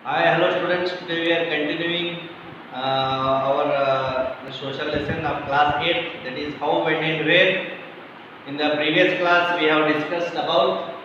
Hi, hello students. Today we are continuing our social lesson of class 8, that is how, when and where. In the previous class we have discussed about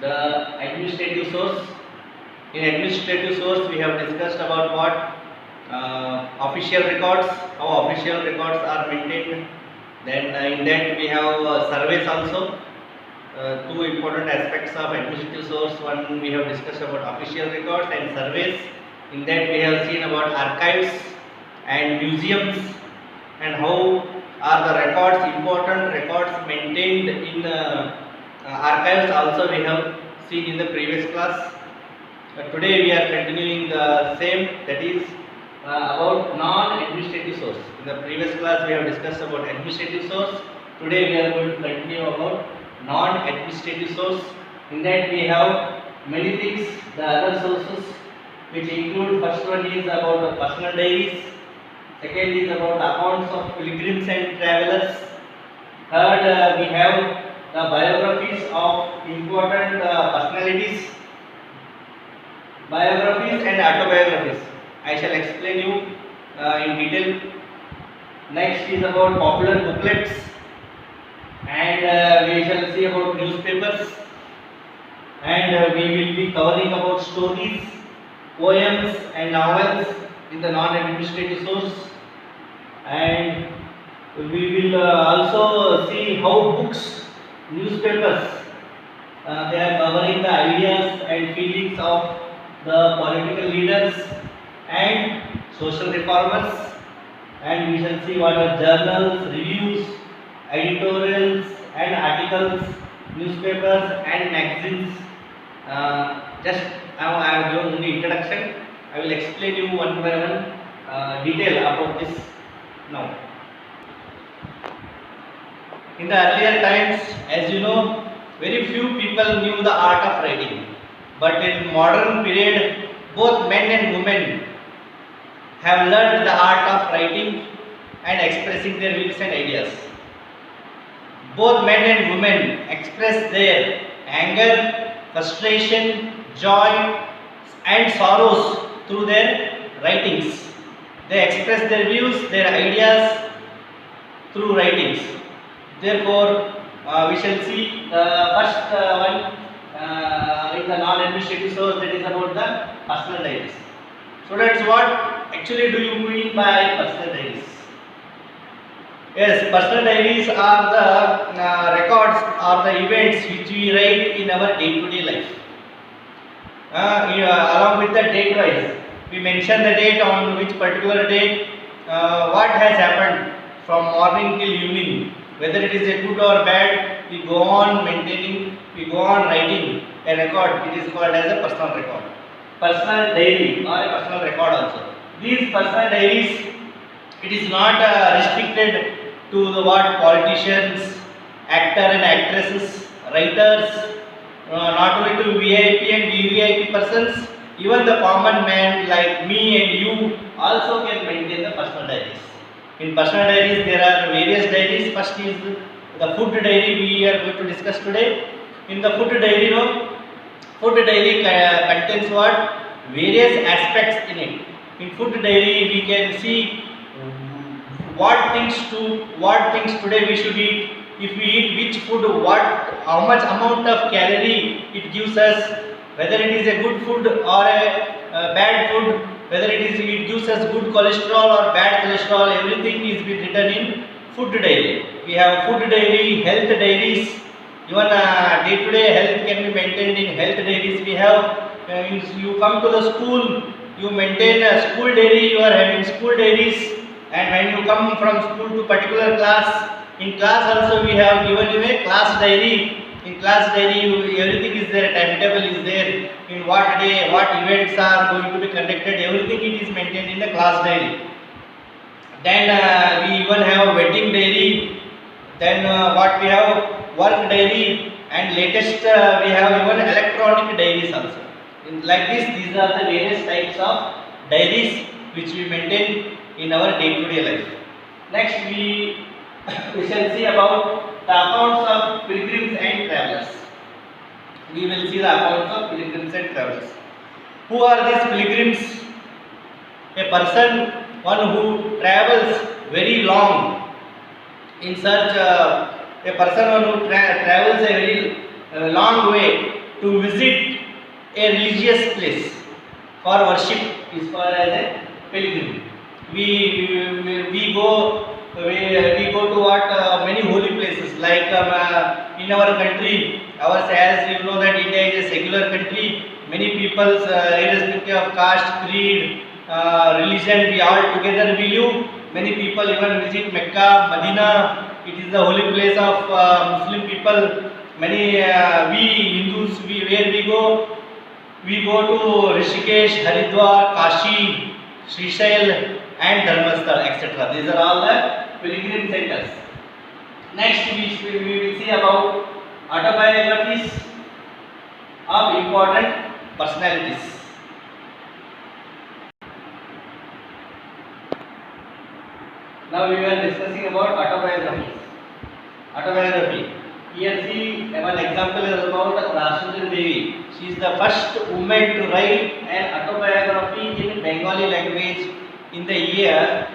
the administrative source. In administrative source we have discussed about what official records, how official records are maintained. Then in that we have surveys also. Two important aspects of administrative source. One, we have discussed about official records and surveys. In that we have seen about archives and museums and how are the records, important records maintained in archives also we have seen in the previous class. Today we are continuing the same, that is about non-administrative source. In the previous class we have discussed about administrative source. Today we are going to continue about non-administrative source. In that we have many things, the other sources, which include, first one is about the personal diaries, second is about accounts of pilgrims and travelers, third we have the biographies of important personalities, biographies and autobiographies. I shall explain you in detail. Next is about popular booklets, and we shall see about newspapers, and we will be covering about stories, poems and novels in the non-administrative source, and we will also see how books, newspapers, they are covering the ideas and feelings of the political leaders and social reformers, and we shall see what are journals, reviews, editorials and articles, newspapers and magazines. Just now I have given only introduction. I will explain you one by one detail about this now. In the earlier times, as you know, very few people knew the art of writing. But in modern period, both men and women have learned the art of writing and expressing their views and ideas. Both men and women express their anger, frustration, joy and sorrows through their writings. They express their views, their ideas through writings. Therefore, we shall see the first one in the non-administrative source, that is about the personal diaries. Students, what actually do you mean by personal diaries? Yes, personal diaries are the records or the events which we write in our day-to-day life. Along with the date wise, we mention the date on which particular date, what has happened from morning till evening, whether it is a good or bad, we go on maintaining, we go on writing a record. It is called as a personal record, personal diary or a personal record also. These personal diaries, it is not restricted to the what politicians, actor and actresses, writers, not only to VIP and VVIP persons, even the common man like me and you also can maintain the personal diaries. In personal diaries there are various diaries. First is the food diary we are going to discuss today. In the food diary, food diary contains what? Various aspects in it. In food diary we can see what things today we should eat, if we eat which food, what, how much amount of calorie it gives us, whether it is a good food or a bad food, whether it gives us good cholesterol or bad cholesterol. Everything is been written in food diary. We have food diary, health diaries, even day-to-day health can be maintained in health diaries. We have you come to the school, you maintain a school diary, you are having school diaries. And when you come from school to particular class, in class also we have given you a class diary. In class diary, everything is there, timetable is there, in what day, what events are going to be conducted, everything it is maintained in the class diary. Then we even have a wedding diary, then what we have work diary, and latest we have even electronic diaries also. Like this, these are the various types of diaries which we maintain in our day-to-day life. Next we shall see about the accounts of pilgrims and travelers. We will see the accounts of pilgrims and travelers. Who are these pilgrims? A person, one who travels very long in search, a person one who travels a very long way to visit a religious place for worship is called as a pilgrim. We go to what many holy places like in our country. As you know that India is a secular country. Many people, irrespective of caste, creed, religion, we all together we live. Many people even visit Mecca, Medina. It is the holy place of Muslim people. Many we Hindus, where we go to Rishikesh, Haridwar, Kashi, Srishail and Dharmasthal, etc. These are all the pilgrim centers. Next we will see about autobiographies of important personalities. Now we were discussing about autobiographies. Autobiography. Here see one example is about Rashundari Devi. She is the first woman to write an autobiography in Bengali language in the year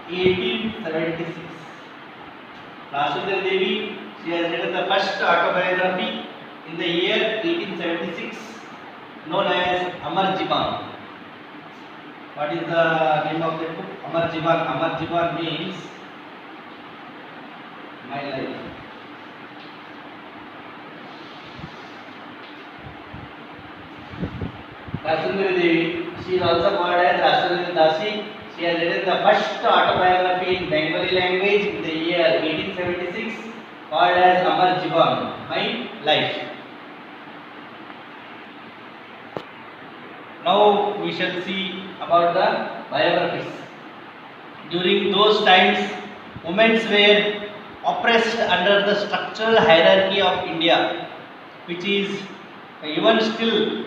1876. Rashundari Devi, she has written the first autobiography in the year 1876, known as Amar Jeevan. What is the name of the book? Amar Jeevan. Amar Jeevan means my life. Rashundari Devi, she is also called as Rashundari Dasi. She has written the first autobiography in Bengali language in the year 1876, called as Amar Jeevan, my life. Now we shall see about the biographies. During those times, women were oppressed under the structural hierarchy of India, which is even still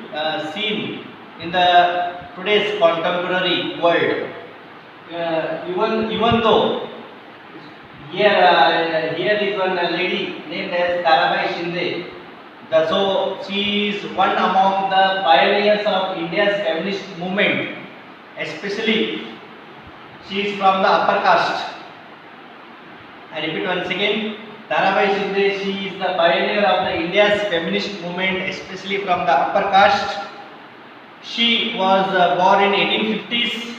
seen in the today's contemporary world. Even though here is one lady named as Tarabai Shinde. So she is one among the pioneers of India's feminist movement. Especially, she is from the upper caste. I repeat once again, Tarabai Shinde, she is the pioneer of the India's feminist movement, especially from the upper caste. She was born in 1850s.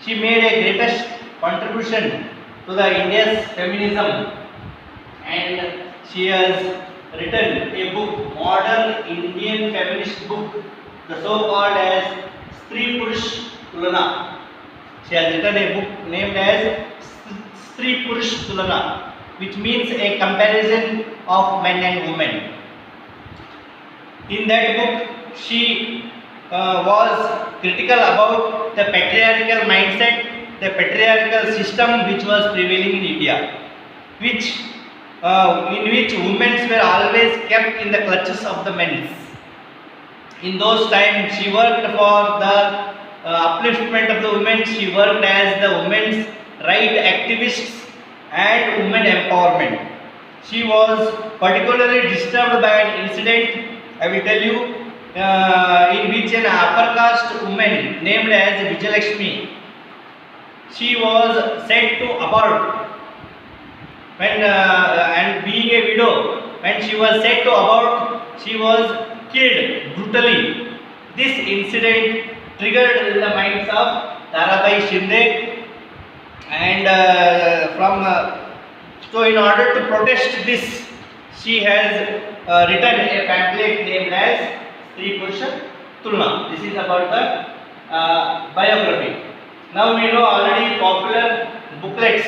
She made a greatest contribution to the India's feminism, and she has written a book, modern Indian feminist book, the so-called as Stree Purush Tulana. She has written a book named as Stree Purush Tulana, which means a comparison of men and women. In that book, she was critical about the patriarchal mindset, the patriarchal system which was prevailing in India, in which women were always kept in the clutches of the men. In those times, she worked for the upliftment of the women. She worked as the women's right activists and women empowerment. She was particularly disturbed by an incident, I will tell you, in which an upper caste woman named as Vijayalakshmi, she was said to abort when and being a widow, when she was said to abort, she was killed brutally. This incident triggered in the minds of Tarabai Shinde, and so in order to protest this, she has written a pamphlet named as Stree Purush Tulna. This is about the biography. Now we know already popular booklets.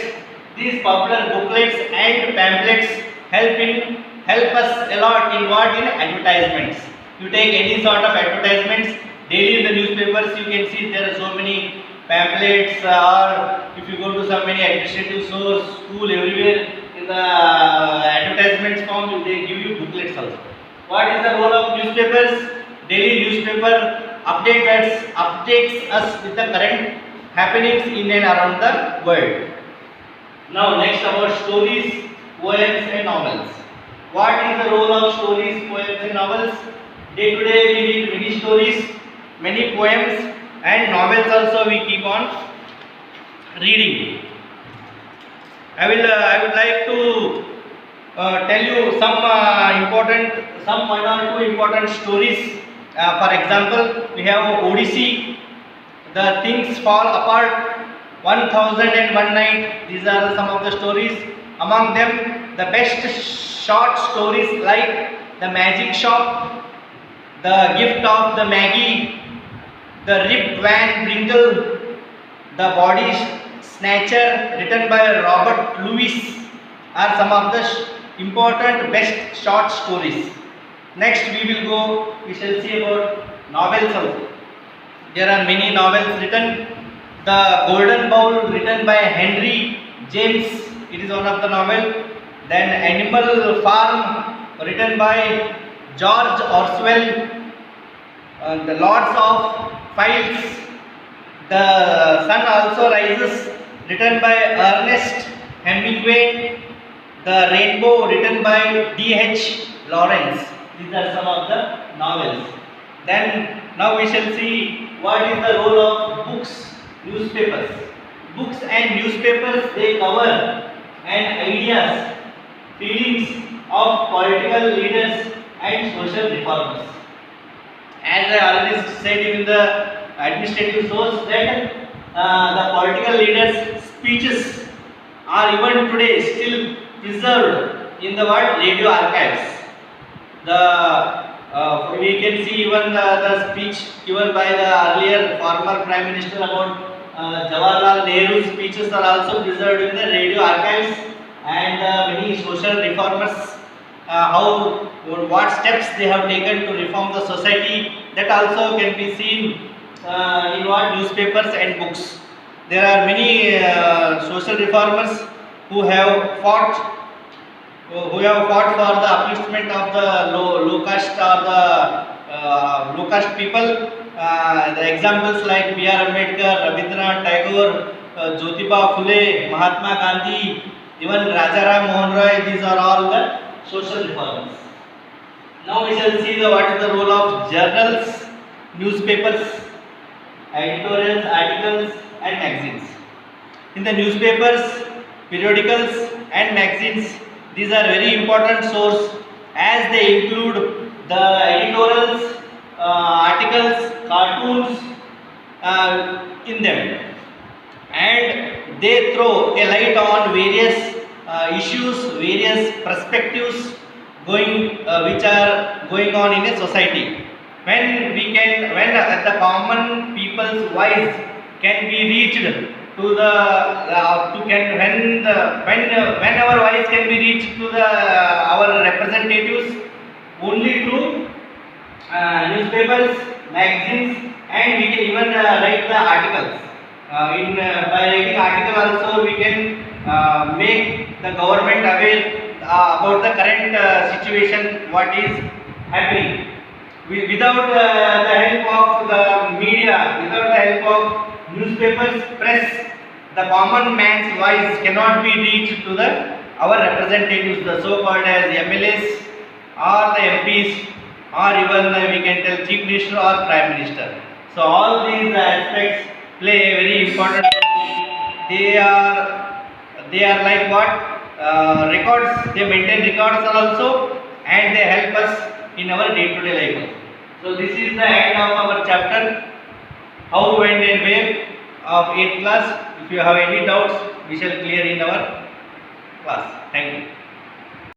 These popular booklets and pamphlets help us a lot in what? In advertisements. You take any sort of advertisements daily in the newspapers, you can see there are so many pamphlets, or if you go to so many administrative stores, school, everywhere in the advertisements form they give you booklets also. What is the role of newspapers? Daily newspaper updates us with the current happenings in and around the world. Now next about stories, poems and novels. What is the role of stories, poems and novels? Day to day we read many stories, many poems and novels also we keep on reading. I would like to tell you some one or two important stories. For example, we have Odyssey, The Things Fall Apart, 1001 Night. These are some of the stories. Among them, the best short stories like The Magic Shop, The Gift of the Maggie, The Rip Van Winkle, The Body Snatcher, written by Robert Louis, are some of the important best short stories. Next we shall see about novels also. There are many novels written. The Golden Bowl, written by Henry James, it is one of the novel. Then Animal Farm, written by George Orwell. The Lords of Files, The Sun Also Rises, written by Ernest Hemingway. The Rainbow, written by D.H. Lawrence. These are some of the novels. Then now we shall see what is the role of books, newspapers. Books and newspapers, they cover and ideas, feelings of political leaders and social reformers. As I already said in the administrative source that the political leaders' speeches are even today still preserved in the radio archives. We can see even the speech given by the earlier former Prime Minister about Jawaharlal Nehru's speeches are also preserved in the radio archives, and many social reformers what steps they have taken to reform the society, that also can be seen in newspapers and books. There are many social reformers who have fought for the upliftment of the low caste or the low caste people. The examples like B.R. Ambedkar, Rabindranath Tagore, Jyotiba Phule, Mahatma Gandhi, even Rajaram Mohan Roy, these are all the social reformers. Now we shall see what is the role of journals, newspapers, editorials, articles and magazines. In the newspapers, periodicals and magazines, these are very important source as they include the editorials, articles, cartoons in them, and they throw a light on various issues, various perspectives which are going on in a society. When the common people's voice can be reached to the when our voice can be reached to our representatives only through newspapers, magazines, and we can even write the articles. By writing article also we can make the government aware about the current situation, what is happening. Without the help of the media, without the help of newspapers, press, the common man's voice cannot be reached to our representatives, the so-called as MLAs or the MPs, or even we can tell Chief Minister or Prime Minister. So all these aspects play a very important role. They are like what records. They maintain records also, and they help us in our day-to-day life. So this is the end of our chapter, how, when and where of 8th class. If you have any doubts, we shall clear in our class. Thank you.